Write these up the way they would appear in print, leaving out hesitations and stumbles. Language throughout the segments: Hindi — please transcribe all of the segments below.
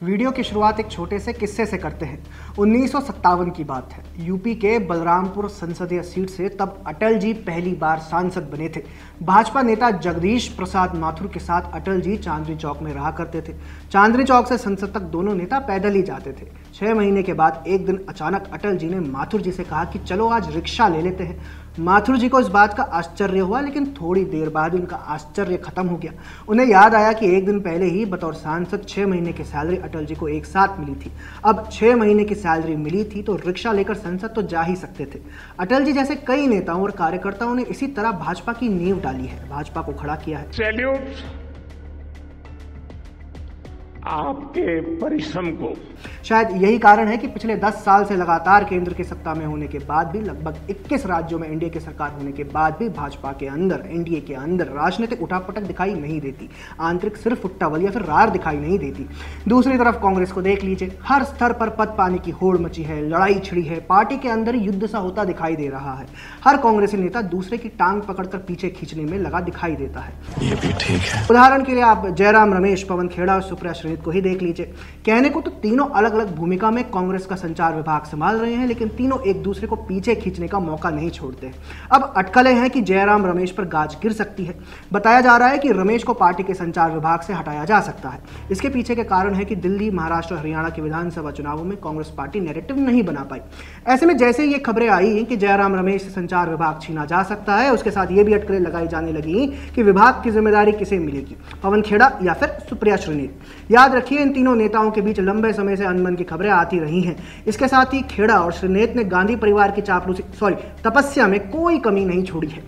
वीडियो की शुरुआत एक छोटे से किस्से से करते हैं। 1957 की बात है। यूपी के बलरामपुर संसदीय सीट से तब अटल जी पहली बार सांसद बने थे। भाजपा नेता जगदीश प्रसाद माथुर के साथ अटल जी चांदनी चौक में रहा करते थे। चांदनी चौक से संसद तक दोनों नेता पैदल ही जाते थे। 6 महीने के बाद एक दिन अचानक अटल जी ने माथुर जी से कहा कि चलो आज रिक्शा ले लेते हैं। माथुर जी को इस बात का आश्चर्य हुआ, लेकिन थोड़ी देर बाद उनका आश्चर्य खत्म हो गया। उन्हें याद आया कि एक दिन पहले ही बतौर सांसद 6 महीने की सैलरी अटल जी को एक साथ मिली थी। अब 6 महीने की सैलरी मिली थी तो रिक्शा लेकर संसद तो जा ही सकते थे। अटल जी जैसे कई नेताओं और कार्यकर्ताओं ने इसी तरह भाजपा की नींव डाली है, भाजपा को खड़ा किया है। सैल्यूट आपके परिश्रम को। शायद यही कारण है कि पिछले 10 साल से लगातार केंद्र की सत्ता में होने के बाद भी, लगभग 21 राज्यों में एनडीए की सरकार होने के बाद भी भाजपा के अंदर, एनडीए के अंदर राजनीतिक उठापटक दिखाई नहीं देती। आंतरिक सिर्फ फुट्टावल या फिर रार दिखाई नहीं देती। दूसरी तरफ कांग्रेस को देख लीजिए, हर स्तर पर पद पाने की होड़ मची है, लड़ाई छिड़ी है, पार्टी के अंदर युद्ध सा होता दिखाई दे रहा है। हर कांग्रेसी नेता दूसरे की टांग पकड़कर पीछे खींचने में लगा दिखाई देता है। ये भी ठीक है। उदाहरण के लिए आप जयराम रमेश, पवन खेड़ा और सुप्रिया श्रीनित को ही देख लीजिए। कहने को तो तीनों अलग अलग भूमिका में कांग्रेस का संचार विभाग संभाल रहे हैं, लेकिन तीनों एक दूसरे को पीछे खींचने का मौका नहीं छोड़ते। अब अटकलें हैं कि जयराम रमेश पर गाज गिर सकती है। बताया जा रहा है कि रमेश को पार्टी के संचार विभाग से हटाया जा सकता है। इसके पीछे के कारण है कि दिल्ली, महाराष्ट्र और हरियाणा के विधानसभा चुनावों में कांग्रेस पार्टी नैरेटिव नहीं बना पाई। ऐसे में जैसे ये खबरें आई कि जयराम रमेश से संचार विभाग छीना जा सकता है, उसके साथ ये भी अटकलें लगाई जाने लगी कि विभाग की जिम्मेदारी किसे मिलेगी, पवन खेड़ा या फिर सुप्रिया श्रीनित। याद रखिए, इन तीनों नेताओं के बीच लंबे समय से अनबन की खबरें आती रही हैं। इसके साथ ही खेड़ा और श्रीनेत ने गांधी परिवार की तपस्या में कोई कमी नहीं छोड़ी है।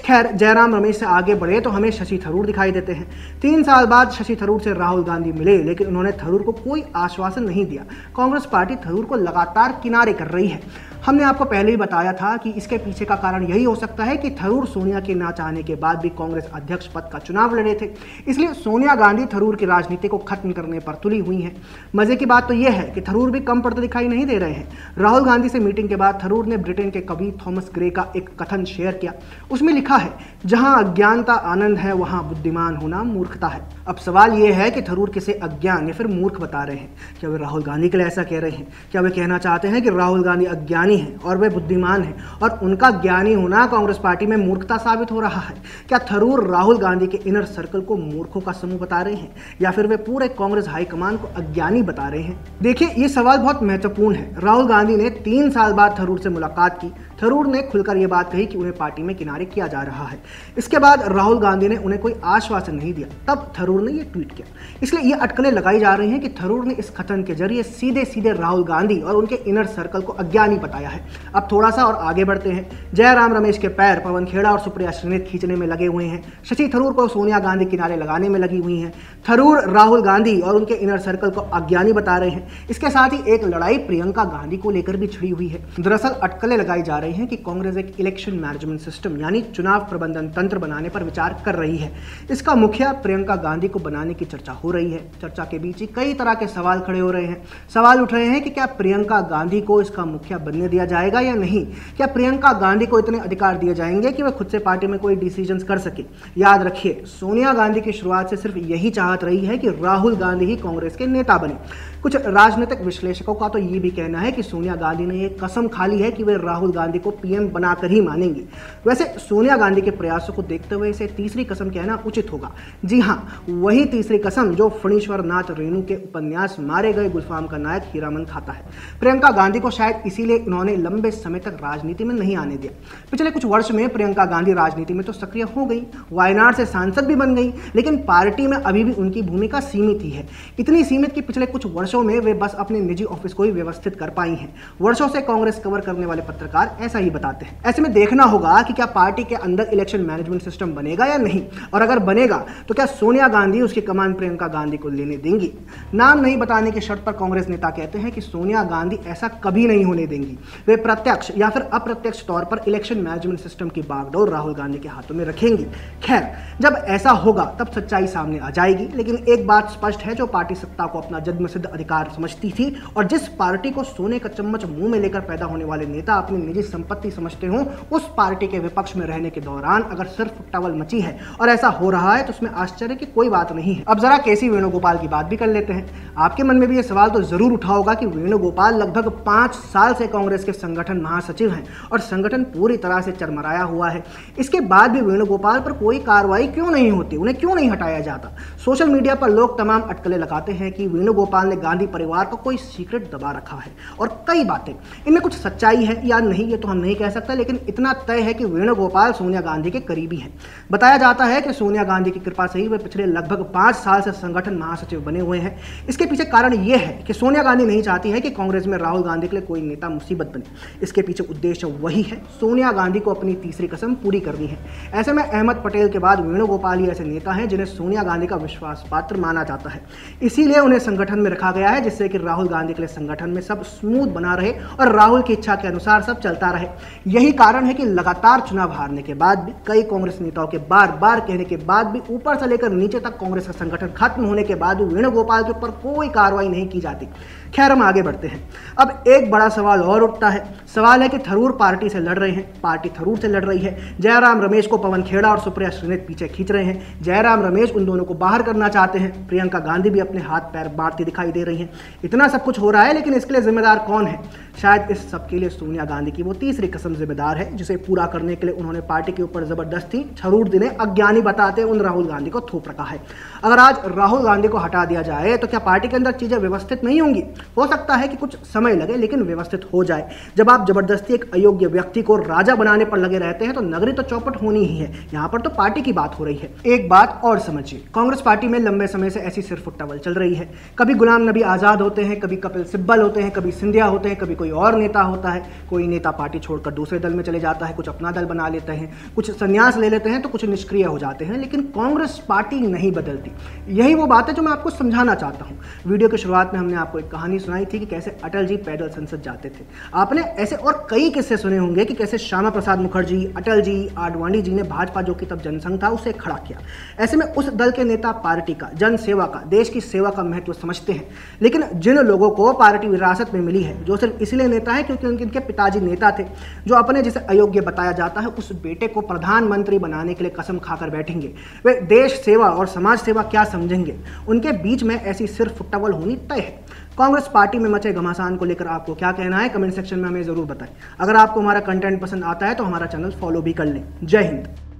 खैर, जयराम रमेश से आगे बढ़े तो हमें शशि थरूर दिखाई देते हैं। 3 साल बाद शशि थरूर से राहुल गांधी मिले, लेकिन उन्होंने थरूर को कोई आश्वासन नहीं दिया। कांग्रेस पार्टी थरूर को लगातार किनारे कर रही है। हमने आपको पहले ही बताया था कि इसके पीछे का कारण यही हो सकता है कि थरूर सोनिया के ना चाहने के बाद भी कांग्रेस अध्यक्ष पद का चुनाव लड़े थे, इसलिए सोनिया गांधी थरूर की राजनीति को खत्म करने पर तुली हुई हैं। मजे की बात तो यह है कि थरूर भी कम पड़ते दिखाई नहीं दे रहे हैं। राहुल गांधी से मीटिंग के बाद थरूर ने ब्रिटेन के कवि थॉमस ग्रे का एक कथन शेयर किया। उसमें लिखा है, जहां अज्ञानता आनंद है वहां बुद्धिमान होना मूर्खता है। अब सवाल यह है कि थरूर किसे अज्ञान या फिर मूर्ख बता रहे हैं? क्या वे राहुल गांधी के लिए ऐसा कह रहे हैं? क्या वे कहना चाहते हैं कि राहुल गांधी अज्ञानी है और वे बुद्धिमान हैं और उनका ज्ञानी होना कांग्रेस पार्टी में मूर्खता साबित हो रहा है? क्या थरूर राहुल गांधी के इनर सर्कल को मूर्खों का समूह बता रहे हैं या फिर वे पूरे कांग्रेस हाईकमान को अज्ञानी बता रहे हैं? देखिए, ये सवाल बहुत महत्वपूर्ण है। राहुल गांधी ने 3 साल बाद थरूर से मुलाकात की। थरूर ने खुलकर यह बात कही कि उन्हें पार्टी में किनारे किया जा रहा है। इसके बाद राहुल गांधी ने उन्हें कोई आश्वासन नहीं दिया, तब थरूर ने यह ट्वीट किया। इसलिए ये अटकलें लगाई जा रही हैं कि थरूर ने इस कथन के जरिए सीधे सीधे राहुल गांधी और उनके इनर सर्कल को अज्ञानी बताया है। अब थोड़ा सा और आगे बढ़ते हैं। जयराम रमेश के पैर पवन खेड़ा और सुप्रिया श्रीनित खींचने में लगे हुए हैं। शशि थरूर को सोनिया गांधी किनारे लगाने में लगी हुई हैं। थरूर राहुल गांधी और उनके इनर सर्कल को अज्ञानी बता रहे हैं। इसके साथ ही एक लड़ाई प्रियंका गांधी को लेकर भी छिड़ी हुई है। दरअसल अटकलें लगाई जा रही हैं कि कांग्रेस एक इलेक्शन मैनेजमेंट सिस्टम यानी चुनाव प्रबंधन तंत्र बनाने पर विचार कर रही है। इसका मुखिया प्रियंका गांधी को बनाने की चर्चा हो रही है। चर्चा के बीच ही कई तरह के सवाल खड़े हो रहे हैं। सवाल उठ रहे हैं कि क्या प्रियंका गांधी को इसका मुखिया बनने दिया जाएगा या नहीं? क्या प्रियंका गांधी को इतने अधिकार दिए जाएंगे कि वह खुद से पार्टी में कोई डिसीजंस कर सके? याद रखिए, सोनिया गांधी की शुरुआत से सिर्फ यही चाहत रही है कि राहुल गांधी ही कांग्रेस के नेता बने। कुछ राजनीतिक विश्लेषकों का तो ये भी कहना है कि सोनिया गांधी ने एक कसम खा ली है कि वे राहुल गांधी को पीएम बनाकर ही मानेंगी। वैसे सोनिया गांधी के प्रयासों को देखते हुए इसे तीसरी कसम कहना उचित होगा। जी हाँ, वही तीसरी कसम जो फणीश्वर नाथ रेणु के उपन्यास मारे गए गुलफाम का नायक हीरामन खाता है। प्रियंका गांधी को शायद इसीलिए उन्होंने लंबे समय तक राजनीति में नहीं आने दिया। पिछले कुछ वर्ष में प्रियंका गांधी राजनीति में तो सक्रिय हो गई, वायनाड से सांसद भी बन गई, लेकिन पार्टी में अभी भी उनकी भूमिका सीमित ही है। इतनी सीमित कि पिछले कुछ वर्षों में वे बस अपने निजी ऑफिस को ही व्यवस्थित कर पाई हैं। वर्षों से कांग्रेस कवर करने वाले पत्रकार ऐसा ही बताते हैं। ऐसे में देखना होगा कि क्या पार्टी के अंदर इलेक्शन मैनेजमेंट सिस्टम बनेगा या नहीं, और अगर बनेगा तो क्या सोनिया गांधी उसकी कमान प्रियंका गांधी को लेने देंगी? नाम नहीं बताने की शर्त पर कांग्रेस नेता कहते हैं कि सोनिया गांधी ऐसा कभी नहीं होने देंगी। वे प्रत्यक्ष या फिर अप्रत्यक्ष तौर पर इलेक्शन मैनेजमेंट सिस्टम की बागडोर राहुल गांधी के हाथों में रखेंगी। खैर, जब ऐसा होगा तब सच्चाई सामने आ जाएगी, लेकिन एक बात स्पष्ट है, जो पार्टी सत्ता को अपना जन्मसिद्ध अधिकार समझती थी और जिस पार्टी को सोने का चम्मच मुंह में लेकर पैदा होने वाले नेता अपनी निजी संपत्ति समझते हो, उस पार्टी के विपक्ष में रहने के के दौरान अगर सिर्फ टवल मची है और ऐसा हो रहा है तो उसमें आश्चर्य की कोई बात नहीं है। अब जरा केसी वेणुगोपाल की बात भी कर लेते हैं। आपके मन में भी ये सवाल तो जरूर उठा होगा कि वेणुगोपाल लगभग 5 साल से कांग्रेस के संगठन महासचिव हैं और संगठन पूरी तरह से चरमराया हुआ है। इसके बाद भी वेणुगोपाल पर कोई कार्रवाई क्यों नहीं होती, उन्हें क्यों नहीं हटाया जाता। सोशल मीडिया पर लोग तमाम अटकलें लगाते हैं कि वेणुगोपाल ने गांधी परिवार को कोई सीक्रेट दबा रखा है और कई बातें, इनमें कुछ सच्चाई है या नहीं ये तो हम नहीं कह सकते, लेकिन इतना तय है कि वेणुगोपाल सोनिया गांधी के करीबी हैं। बताया जाता है कि सोनिया गांधी की कृपा से ही वे पिछले लगभग 5 साल से संगठन महासचिव बने हुए हैं। इसके पीछे कारण यह है कि सोनिया गांधी नहीं चाहती है कि कांग्रेस में राहुल गांधी के लिए कोई नेता मुसीबत बने। इसके पीछे उद्देश्य वही है, सोनिया गांधी को अपनी तीसरी कसम पूरी करनी है। ऐसे में अहमद पटेल के बाद वेणुगोपाल ही ऐसे नेता हैं जिन्हें सोनिया गांधी का विश्वास पात्र माना जाता है। इसीलिए उन्हें संगठन में रखा गया है, जिससे कि राहुल गांधी के लिए संगठन में सब स्मूथ बना रहे और राहुल की इच्छा के अनुसार सब चलता रहे। यही कारण है कि लगातार चुनाव हारने के बाद भी, कई कांग्रेस नेताओं के बार बार कहने के बाद भी, ऊपर से लेकर नीचे तक कांग्रेस का संगठन खत्म होने के बाद भी वेणुगोपाल के ऊपर कोई कार्रवाई नहीं की जाती। खैर, हम आगे बढ़ते हैं। अब एक बड़ा सवाल और उठता है। सवाल है कि थरूर पार्टी से लड़ रहे हैं, पार्टी थरूर से लड़ रही है। जयराम रमेश को पवन खेड़ा और सुप्रिया श्रीनेत पीछे खींच रहे हैं। जयराम रमेश उन दोनों को बाहर करना चाहते हैं। प्रियंका गांधी भी अपने हाथ पैर बांटती दिखाई दे रही हैं। इतना सब कुछ हो रहा है, लेकिन इसके लिए जिम्मेदार कौन है? शायद इस सब के लिए सोनिया गांधी की वो तीसरी कसम जिम्मेदार है, जिसे पूरा करने के लिए उन्होंने पार्टी के ऊपर जबरदस्ती थरूर दिने अज्ञानी बताते उन राहुल गांधी को थोप रखा है। अगर आज राहुल गांधी को हटा दिया जाए तो क्या पार्टी के अंदर चीजें व्यवस्थित नहीं होंगी? हो सकता है कि कुछ समय लगे, लेकिन व्यवस्थित हो जाए। जब आप जबरदस्ती एक अयोग्य व्यक्ति को राजा बनाने पर लगे रहते हैं तो नगरी तो चौपट होनी ही है। यहाँ पर तो पार्टी की बात हो रही है। एक बात और समझिए, कांग्रेस पार्टी में लंबे समय से ऐसी सिर्फ टवल चल रही है। कभी गुलाम नबी आजाद होते हैं, कभी कपिल सिब्बल होते हैं, कभी सिंधिया होते हैं, कभी कोई और नेता होता है। कोई नेता पार्टी छोड़कर दूसरे दल में चले जाता है, कुछ अपना दल बना लेते हैं, कुछ संन्यास ले लेते हैं, तो कुछ निष्क्रिय हो जाते हैं। लेकिन कांग्रेस पार्टी नहीं बदलती। यही वो बात है जो मैं आपको समझाना चाहता हूँ। वीडियो की शुरुआत में हमने आपको एक कहानी सुनाई थी कि कैसे अटल जी पैदल संसद जाते थे। आपने ऐसे और कई किस्से सुने होंगे कि कैसे श्यामा प्रसाद मुखर्जी, अटल जी, आडवाणी जी ने भाजपा, जो कि तब जनसंघ था, उसे खड़ा किया। ऐसे में उस दल के नेता पार्टी का, जन सेवा का, देश की सेवा का महत्व समझते हैं। लेकिन जिन लोगों को पार्टी विरासत में मिली है, जो सिर्फ इसलिए नेता है क्योंकि उनके पिताजी नेता थे, जो अपने जिसे अयोग्य बताया जाता है, उस बेटे को प्रधानमंत्री बनाने के लिए कसम खाकर बैठेंगे। वे देश सेवा और समाज सेवा क्या समझेंगे? उनके बीच में ऐसी सिर्फ टवल होनी तय है। कांग्रेस पार्टी में मचे घमासान को लेकर आपको क्या कहना है? कमेंट सेक्शन में हमें जरूर बताएं। अगर आपको हमारा कंटेंट पसंद आता है तो हमारा चैनल फॉलो भी कर लें। जय हिंद।